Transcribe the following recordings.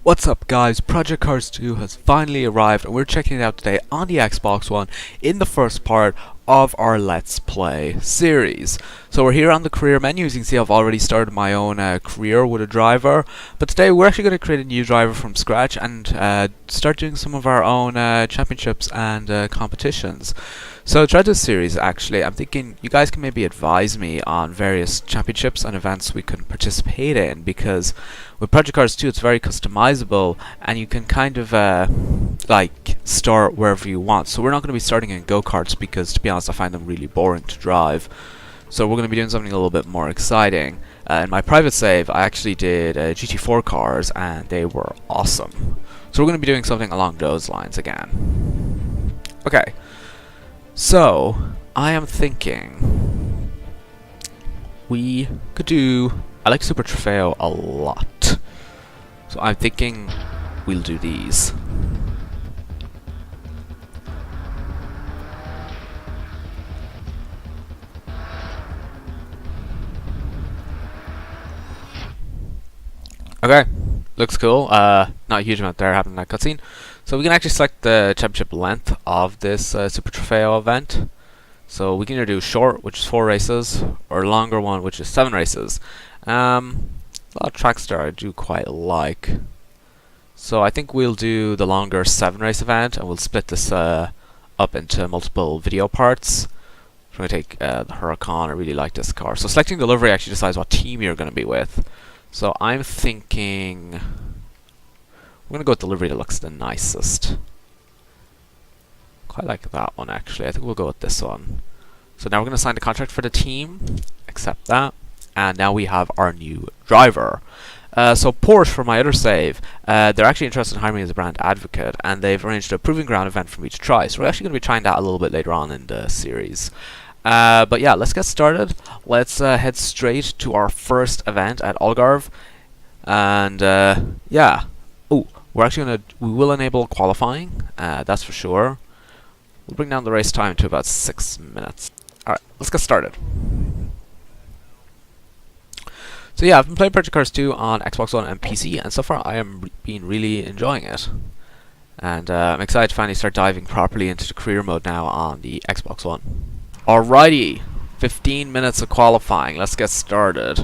What's up guys, Project Cars 2 has finally arrived and we're checking it out today on the Xbox One in the first part of our Let's Play series. So we're here on the career menu. As you can see, I've already started my own career with a driver, but today we're actually going to create a new driver from scratch and start doing some of our own championships and competitions. So throughout this series, actually, I'm thinking you guys can maybe advise me on various championships and events we can participate in, because with Project Cars 2 it's very customizable and you can kind of like start wherever you want. So we're not going to be starting in go-karts because, to be honest, I find them really boring to drive. So we're going to be doing something a little bit more exciting. In my private save, I actually did GT4 cars and they were awesome. So we're going to be doing something along those lines again. Okay. So, I am thinking we could do... I like Super Trofeo a lot. So I'm thinking we'll do these. Okay, looks cool. Not a huge amount there happening in that cutscene. So we can actually select the championship length of this Super Trofeo event. So we can either do short, which is 4 races, or longer one, which is 7 races. A lot of tracks there I do quite like. So I think we'll do the longer 7 race event, and we'll split this up into multiple video parts. I'm going to take the Huracán. I really like this car. So selecting the livery actually decides what team you're going to be with. So I'm thinking we're going to go with the livery that looks the nicest. Quite like that one, actually. I think we'll go with this one. So now we're going to sign the contract for the team. Accept that. And now we have our new driver. So Porsche, for my other save, they're actually interested in hiring me as a brand advocate, and they've arranged a proving ground event for me to try. So we're actually going to be trying that a little bit later on in the series. But yeah, let's get started. Let's head straight to our first event at Algarve. And yeah. Oh, we will enable qualifying, that's for sure. We'll bring down the race time to about 6 minutes. Alright, let's get started. So yeah, I've been playing Project Cars 2 on Xbox One and PC, and so far I am been really enjoying it. And I'm excited to finally start diving properly into the career mode now on the Xbox One. Alrighty, 15 minutes of qualifying. Let's get started.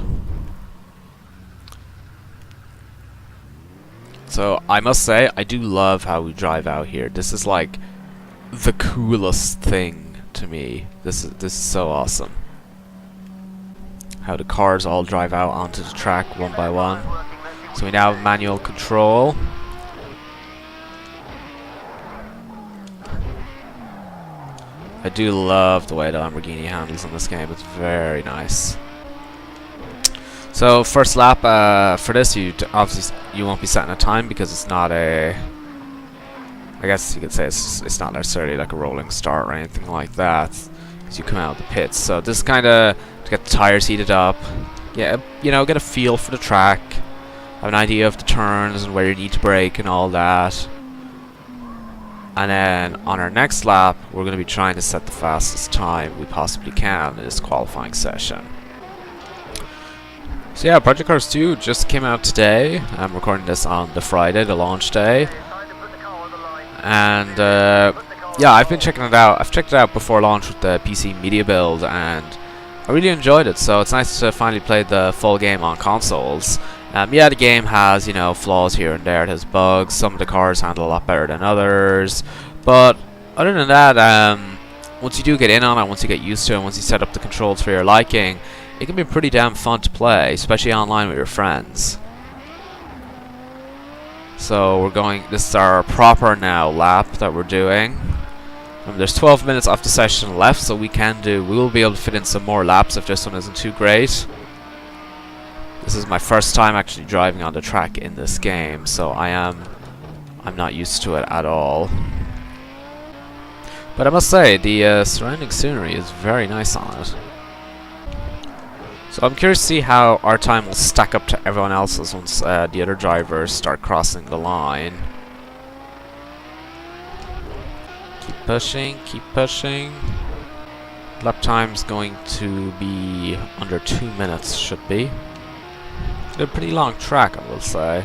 So I must say, I do love how we drive out here. This is like the coolest thing to me. This is so awesome. How the cars all drive out onto the track one by one. So we now have manual control. I do love the way the Lamborghini handles in this game. It's very nice. So first lap for this, obviously you won't be setting a time because it's not a... I guess you could say it's not necessarily like a rolling start or anything like that, because you come out of the pits. So this is kind of to get the tires heated up, yeah, you know, get a feel for the track, have an idea of the turns and where you need to brake and all that. And then on our next lap, we're going to be trying to set the fastest time we possibly can in this qualifying session. So yeah, Project Cars 2 just came out today. I'm recording this on the Friday, the launch day. And yeah, I've been checking it out. I've checked it out before launch with the PC media build, and I really enjoyed it. So it's nice to finally play the full game on consoles. Yeah, the game has, you know, flaws here and there. It has bugs. Some of the cars handle a lot better than others. But other than that, once you do get in on it, once you get used to it, once you set up the controls for your liking, it can be pretty damn fun to play, especially online with your friends. So we're going, this is our proper now lap that we're doing. There's 12 minutes of the session left, so we will be able to fit in some more laps if this one isn't too great. This is my first time actually driving on the track in this game, so I'm not used to it at all. But I must say, the surrounding scenery is very nice on it. So I'm curious to see how our time will stack up to everyone else's once the other drivers start crossing the line. Keep pushing, keep pushing. Lap time's going to be under 2 minutes, should be. It's a pretty long track, I will say.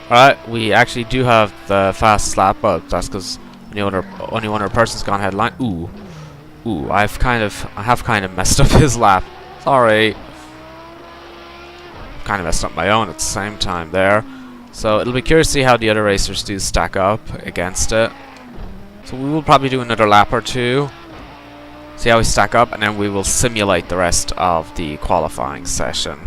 Alright, we actually do have the fast lap, but that's because only one other person's gone headline. Ooh, I have kind of messed up his lap. Sorry. Kind of messed up my own at the same time there. So it'll be curious to see how the other racers do stack up against it. So we will probably do another lap or two, see how we stack up, and then we will simulate the rest of the qualifying session.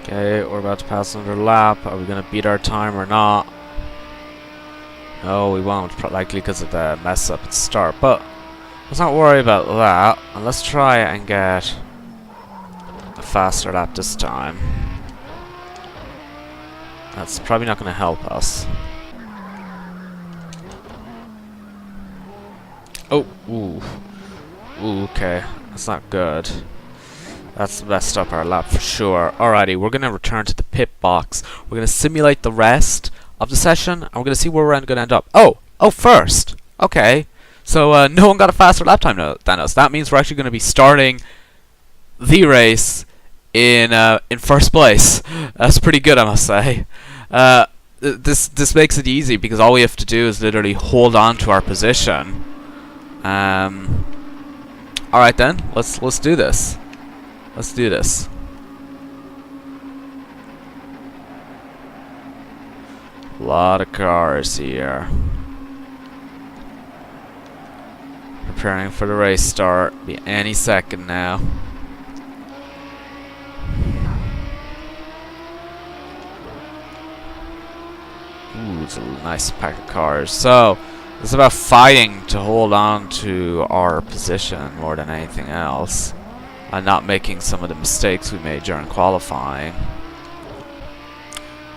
Okay, we're about to pass another lap. Are we going to beat our time or not? No, we won't, likely because of the mess up at the start. But let's not worry about that, and let's try and get a faster lap this time. That's probably not going to help us. Oh, ooh, okay, that's not good. That's messed up our lap for sure. Alrighty, we're going to return to the pit box. We're going to simulate the rest of the session, and we're going to see where we're going to end up. Oh, first. Okay, so no one got a faster lap time than us. That means we're actually going to be starting the race in first place. That's pretty good, I must say. This makes it easy because all we have to do is literally hold on to our position. Alright then, let's do this. Let's do this. A lot of cars here. Preparing for the race start. Be any second now. Ooh, it's a nice pack of cars. So, it's about fighting to hold on to our position more than anything else, and not making some of the mistakes we made during qualifying.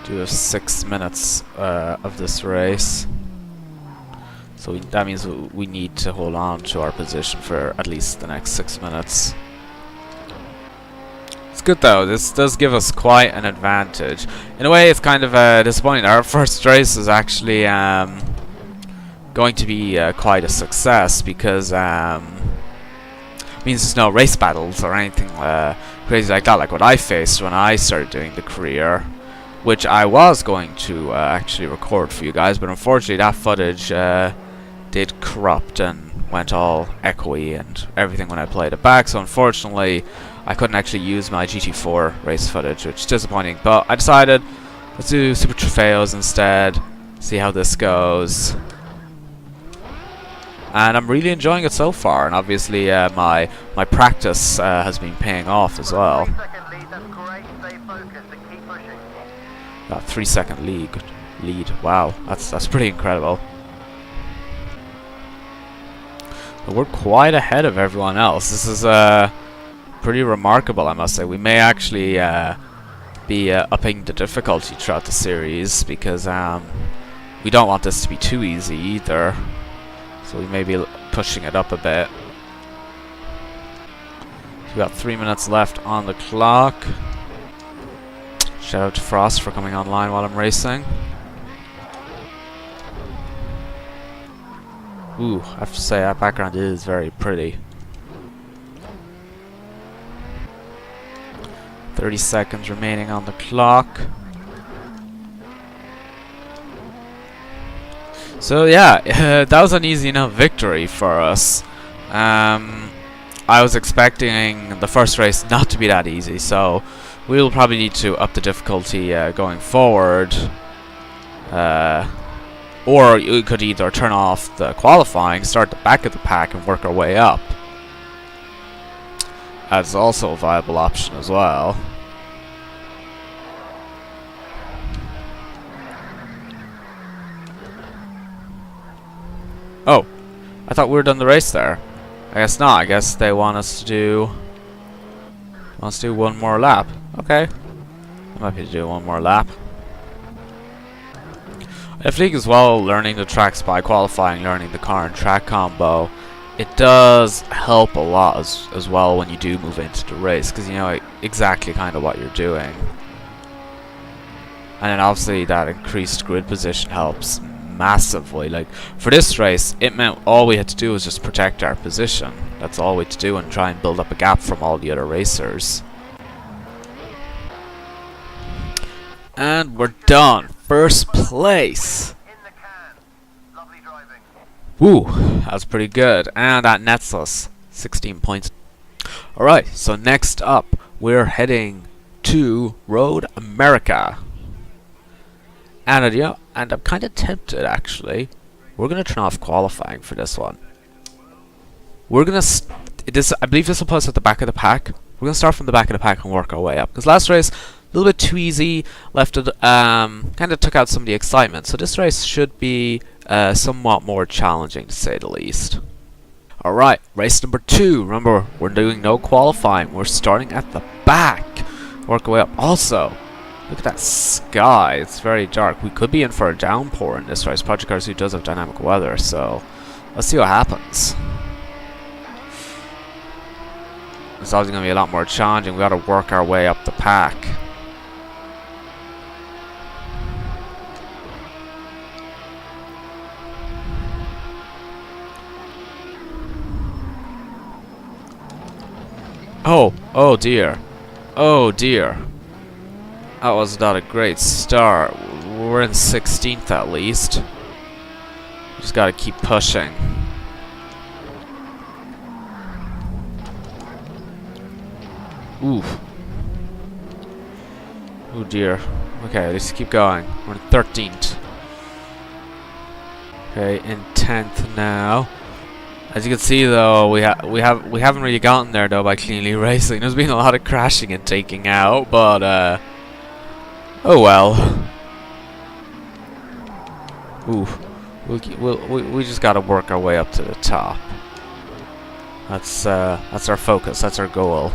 Do have 6 minutes of this race, so that means we need to hold on to our position for at least the next 6 minutes. It's good though, this does give us quite an advantage. In a way it's kind of disappointing. Our first race is actually going to be quite a success because means there's no race battles or anything crazy like that, like what I faced when I started doing the career, which I was going to actually record for you guys, but unfortunately that footage did corrupt and went all echoey and everything when I played it back, so unfortunately I couldn't actually use my GT4 race footage, which is disappointing, but I decided let's do Super Trofeos instead, see how this goes. And I'm really enjoying it so far, and obviously my practice has been paying off as well. Got 3-second lead. Wow, that's pretty incredible. But we're quite ahead of everyone else. This is pretty remarkable, I must say. We may actually be upping the difficulty throughout the series because we don't want this to be too easy either. So we may be pushing it up a bit. We've got 3 minutes left on the clock. Shout out to Frost for coming online while I'm racing. Ooh, I have to say that background is very pretty. 30 seconds remaining on the clock. So yeah, that was an easy enough victory for us. I was expecting the first race not to be that easy, so we'll probably need to up the difficulty going forward. Or we could either turn off the qualifying, start the back of the pack and work our way up. That's also a viable option as well. Oh, I thought we were done the race there. I guess not. I guess they want us to do one more lap. Okay, I'm happy to do one more lap. I think as well, learning the tracks by qualifying, learning the car and track combo, it does help a lot as well when you do move into the race, because you know exactly kind of what you're doing. And then obviously that increased grid position helps massively. Like for this race, it meant all we had to do was just protect our position. That's all we had to do, and try and build up a gap from all the other racers. And we're done. First place. Woo, that's pretty good. And that nets us 16 points. Alright, so next up, we're heading to Road America. And yeah, and I'm kind of tempted actually. We're gonna turn off qualifying for this one. We're gonna I believe this will put us at the back of the pack. We're gonna start from the back of the pack and work our way up. Because last race, a little bit too easy, left it kind of took out some of the excitement. So this race should be somewhat more challenging to say the least. Alright, race number 2. Remember, we're doing no qualifying. We're starting at the back. Work our way up. Also, look at that sky. It's very dark. We could be in for a downpour in this race. Project Cars 2 does have dynamic weather, so let's see what happens. It's obviously going to be a lot more challenging. We got to work our way up the pack. Oh dear. Oh dear. That was not a great start. We're in 16th at least. Just gotta keep pushing. Oof. Oh dear. Okay, let's keep going. We're in 13th. Okay, in 10th now. As you can see, though, we haven't really gotten there though by cleanly racing. There's been a lot of crashing and taking out, but oh well. Ooh, we just gotta work our way up to the top. That's our focus. That's our goal.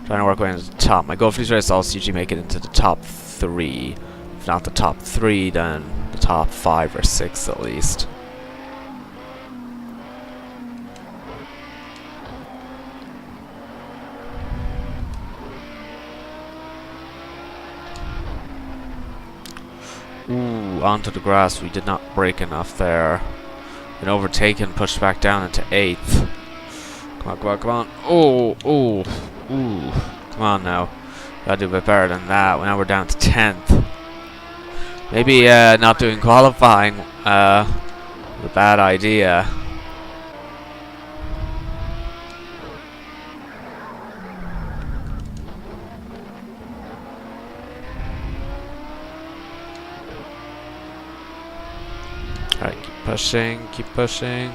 Trying to work our way into the top. My goal for these races is also usually make it into the top 3. If not the top 3, then the top 5 or 6 at least. Ooh, onto the grass. We did not brake enough there. Been overtaken, pushed back down into 8th. Come on, come on, come on. Oh, oh, ooh. Come on now. Gotta do a bit better than that. Now we're down to 10th. Maybe not doing qualifying was a bad idea. Alright, keep pushing, keep pushing.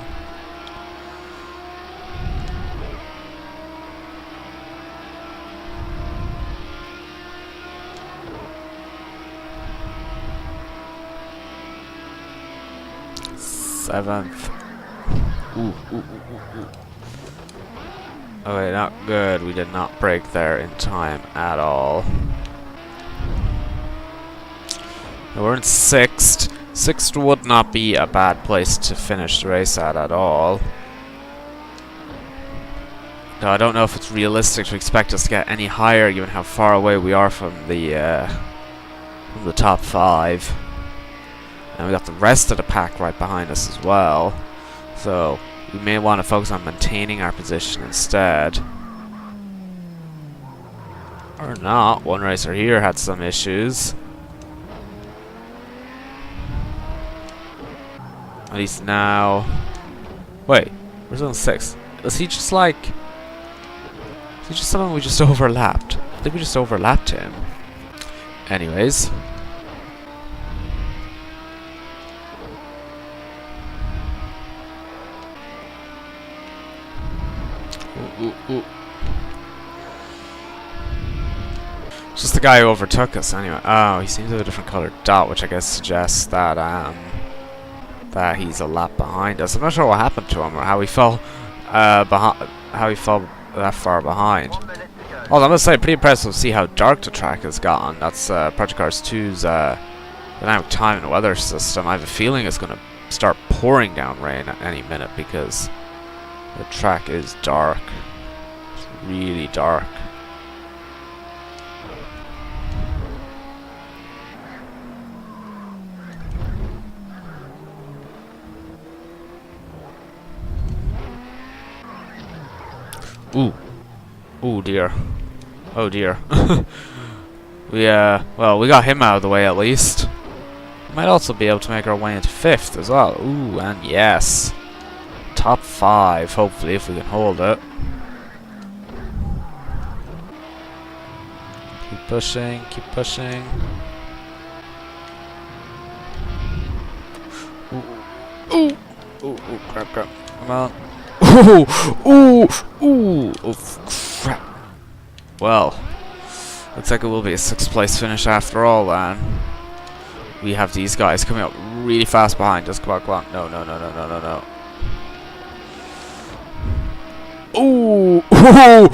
Seventh. Ooh, ooh, ooh, ooh, ooh. Okay, not good. We did not brake there in time at all. We're in 6th. 6th would not be a bad place to finish the race at all. Now, I don't know if it's realistic to expect us to get any higher given how far away we are from the top 5. And we got the rest of the pack right behind us as well. So we may want to focus on maintaining our position instead. Or not. One racer here had some issues. At least now. Wait, we're still in 6th. Is he just like... Is he just someone we just overlapped? I think we just overlapped him. Anyways. Ooh, ooh, ooh. It's just the guy who overtook us anyway. Oh, he seems to have a different colored dot, which I guess suggests that that he's a lap behind us. I'm not sure what happened to him or how he fell behind. How he fell that far behind. Although I must say, pretty impressive to see how dark the track has gotten. That's Project Cars 2's dynamic time and weather system. I have a feeling it's going to start pouring down rain at any minute because the track is dark. It's really dark. Ooh. Oh dear. Oh dear. Well, we got him out of the way at least. We might also be able to make our way into 5th as well. Ooh, and yes. Top 5, hopefully, if we can hold it. Keep pushing, keep pushing. Ooh, ooh, ooh, ooh, crap, crap. Come on. Ooh, ooh, ooh, oh, crap. Well, looks like it will be a 6th place finish after all, then. We have these guys coming up really fast behind us. Come on, come on. No, no, no, no, no, no, no. Ooh, ooh,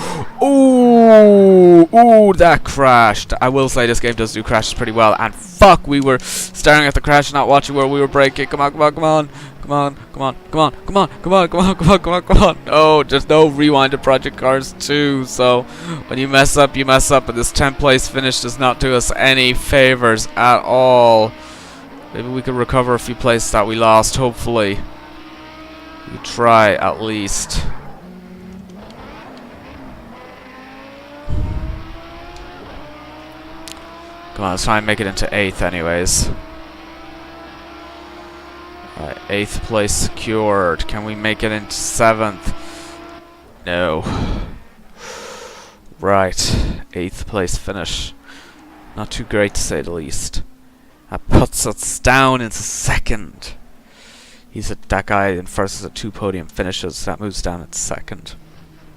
ooh, ooh, that crashed. I will say this game does do crashes pretty well. And fuck, we were staring at the crash and not watching where we were braking. Come on, come on, come on. Come on, come on, come on, come on, come on, come on, come on, come on, come on. No, there's no rewind to Project Cars 2. So when you mess up, you mess up. And this 10th place finish does not do us any favors at all. Maybe we could recover a few places that we lost, hopefully. We try at least. Come on, let's try and make it into 8th anyways. Alright, 8th place secured. Can we make it into 7th? No. Right, 8th place finish. Not too great to say the least. That puts us down into 2nd. That guy in 1st has 2 podium finishes. That moves down into 2nd.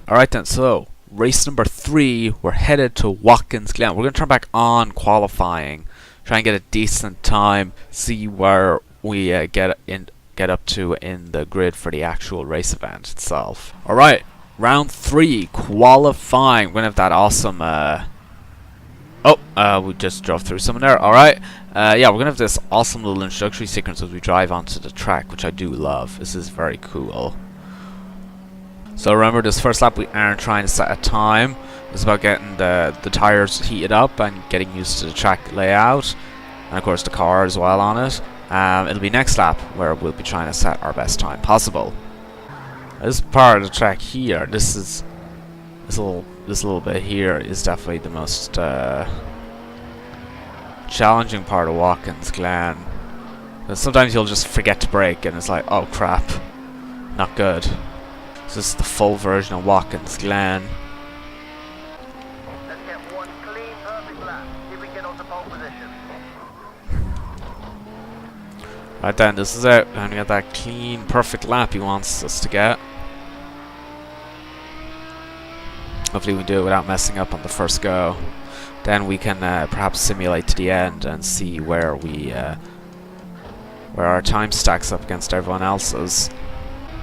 Alright then, so race number 3, we're headed to Watkins Glen. We're going to turn back on qualifying, try and get a decent time, see where we get up to in the grid for the actual race event itself. Alright, round 3, qualifying. We're going to have that awesome... we just drove through someone there. Alright, yeah, we're going to have this awesome little introductory sequence as we drive onto the track, which I do love. This is very cool. So remember, this first lap we aren't trying to set a time. It's about getting the tires heated up and getting used to the track layout, and of course the car as well on it. It'll be next lap where we'll be trying to set our best time possible. This part of the track here, this little bit here is definitely the most challenging part of Watkins Glen. Sometimes you'll just forget to brake and it's like, oh crap, not good. So this is the full version of Watkins Glen. Let's get one clean, perfect lap. See if we can get onto pole position. Right then, this is it. And we got that clean, perfect lap he wants us to get. Hopefully we do it without messing up on the first go. Then we can perhaps simulate to the end and see where our time stacks up against everyone else's.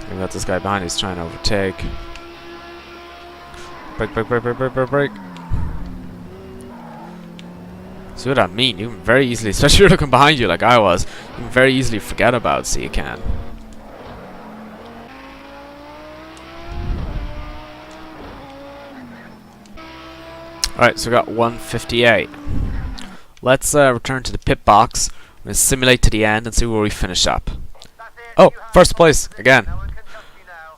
We got this guy behind who's trying to overtake. Brake, brake, brake, brake, brake, brake, brake. See what I mean? You can very easily, especially if you're looking behind you like I was, you can very easily forget about it, so you can. Alright, so we got 158. Let's return to the pit box. We're going to simulate to the end and see where we finish up. Oh, first place again.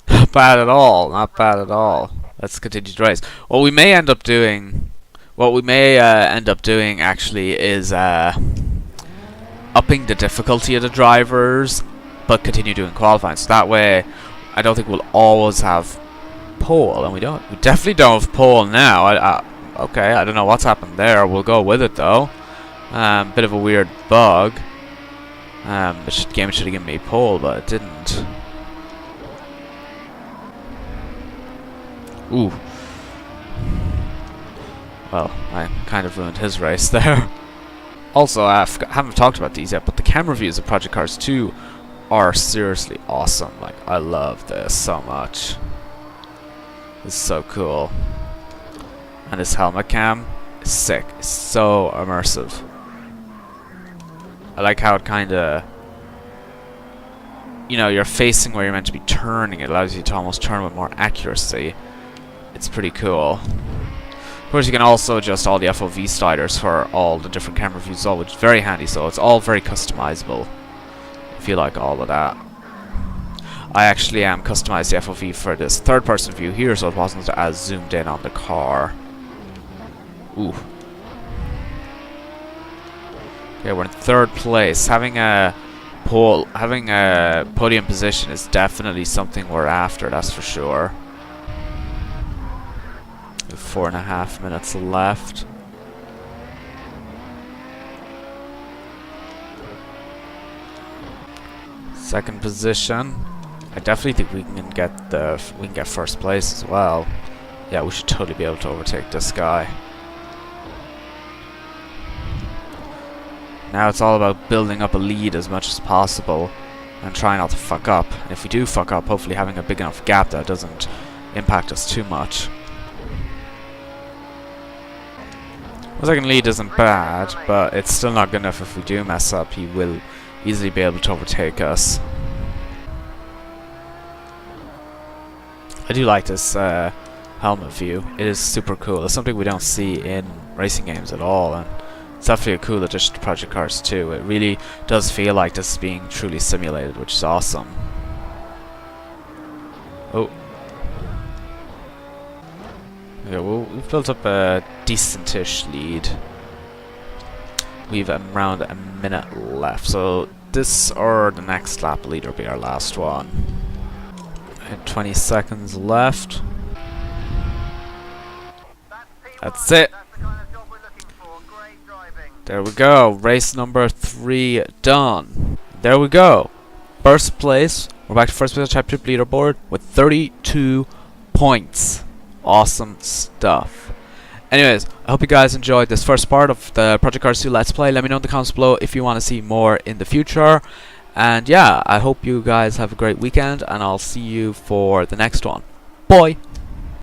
Not bad at all. Not bad at all. Let's continue the race. What we may end up doing actually is upping the difficulty of the drivers, but continue doing qualifying. So that way, I don't think we'll always have pole, and we definitely don't have pole now. Okay, I don't know what's happened there. We'll go with it though. Bit of a weird bug. The game should have given me pole, but it didn't. Ooh. Well, I kind of ruined his race there. Also, I haven't talked about these yet, but the camera views of Project Cars 2 are seriously awesome. Like, I love this so much. It's so cool. And this helmet cam is sick. It's so immersive. I like how it kind of, you know, you're facing where you're meant to be turning. It allows you to almost turn with more accuracy. It's pretty cool. Of course, you can also adjust all the FOV sliders for all the different camera views, which is very handy. So it's all very customizable. If you like all of that. I actually customized the FOV for this third-person view here, so it wasn't as zoomed in on the car. Ooh. Okay, we're in 3rd place. Having a podium position is definitely something we're after, that's for sure. 4.5 minutes left. Second position. I definitely think we can get 1st place as well. Yeah, we should totally be able to overtake this guy. Now it's all about building up a lead as much as possible and trying not to fuck up. And if we do fuck up, hopefully having a big enough gap that doesn't impact us too much. 1-second lead isn't bad, but it's still not good enough. If we do mess up, he will easily be able to overtake us. I do like this helmet view. It is super cool. It's something we don't see in racing games at all, and it's definitely a cool addition to Project Cars 2. It really does feel like this is being truly simulated, which is awesome. Oh. Yeah, well, we've built up a decentish lead. We've around a minute left, so this or the next lap will either be our last one. And 20 seconds left. That's it. There we go. Race number 3 done. There we go. 1st place. We're back to 1st place championship leaderboard with 32 points. Awesome stuff. Anyways, I hope you guys enjoyed this first part of the Project Cars 2 Let's Play. Let me know in the comments below if you want to see more in the future. And yeah, I hope you guys have a great weekend, and I'll see you for the next one. Bye!